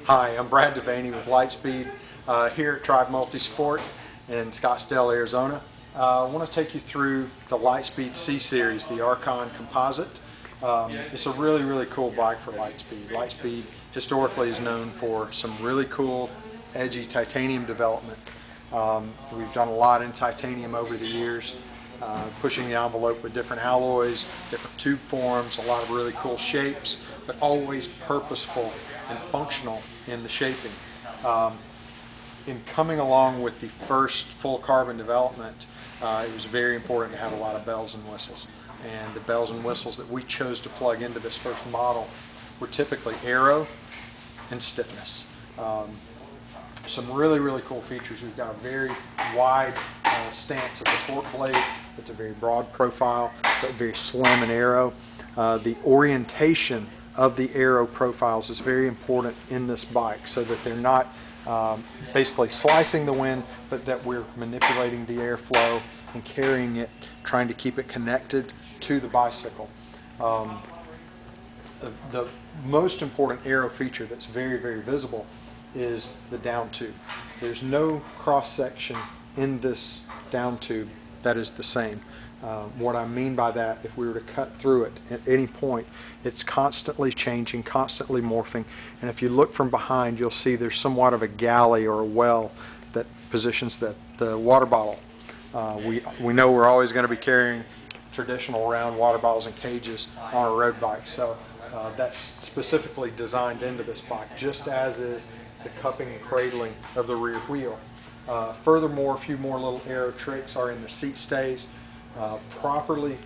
Hi, I'm Brad DeVaney with Litespeed here at Tribe Multisport in Scottsdale, Arizona. I want to take you through the Litespeed C-Series, the Archon composite. It's a really cool bike for Litespeed. Litespeed historically is known for some really cool, edgy titanium development. We've done a lot in titanium over the years, pushing the envelope with different alloys, different tube forms, a lot of really cool shapes, but always purposeful and functional in the shaping. In coming along with the first full carbon development, it was very important to have a lot of bells and whistles. And the bells and whistles that we chose to plug into this first model were typically aero and stiffness. Some really cool features. We've got a very wide stance of the fork blades. It's a very broad profile, but very slim and aero. The orientation of the aero profiles is very important in this bike, so that they're not basically slicing the wind, but that we're manipulating the airflow and carrying it, trying to keep it connected to the bicycle. The most important aero feature that's very visible is the down tube. There's no cross section in this down tube that is the same. What I mean by that, if we were to cut through it at any point, it's constantly changing, constantly morphing, and if you look from behind, you'll see there's somewhat of a galley or a well that positions the water bottle. We know we're always going to be carrying traditional round water bottles and cages on a road bike, so that's specifically designed into this bike, just as is the cupping and cradling of the rear wheel. Furthermore, a few more little aero tricks are in the seat stays. Properly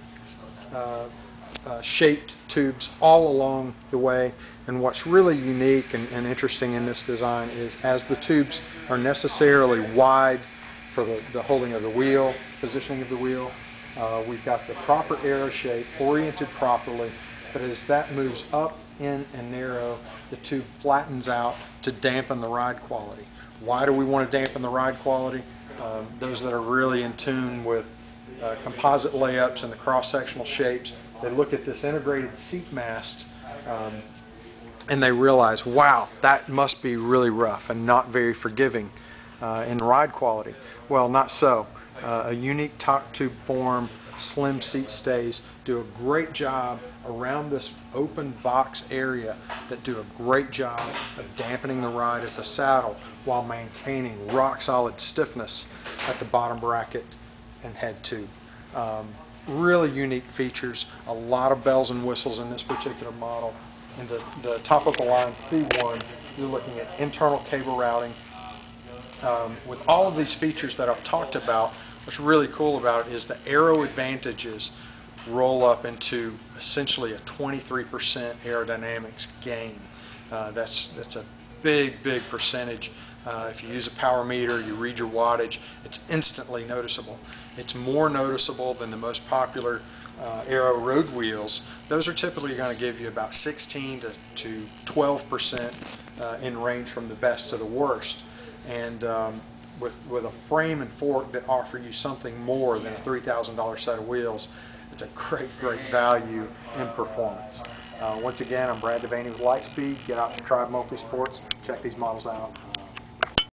shaped tubes all along the way, and what's really unique and interesting in this design is, as the tubes are necessarily wide for the holding of the wheel, positioning of the wheel, we've got the proper aero shape oriented properly, but as that moves up, in, and narrow, the tube flattens out to dampen the ride quality. Why do we want to dampen the ride quality? Those that are really in tune with composite layups and the cross-sectional shapes, they look at this integrated seat mast and they realize, wow, that must be really rough and not very forgiving in ride quality. Well, not so. A unique top tube form, slim seat stays do a great job around this open box area, that do a great job of dampening the ride at the saddle while maintaining rock solid stiffness at the bottom bracket and head tube. Really unique features, a lot of bells and whistles in this particular model. In the top of the line C1, you're looking at internal cable routing. With all of these features that I've talked about, what's really cool about it is the aero advantages roll up into essentially a 23% aerodynamics gain. That's a big percentage. If you use a power meter, you read your wattage, it's instantly noticeable. It's more noticeable than the most popular aero road wheels. Those are typically going to give you about 16 to 12% in range from the best to the worst. And with a frame and fork that offer you something more than a $3,000 set of wheels, it's a great value in performance. Once again, I'm Brad DeVaney with Litespeed. Get out to Tribe Multisports, check these models out.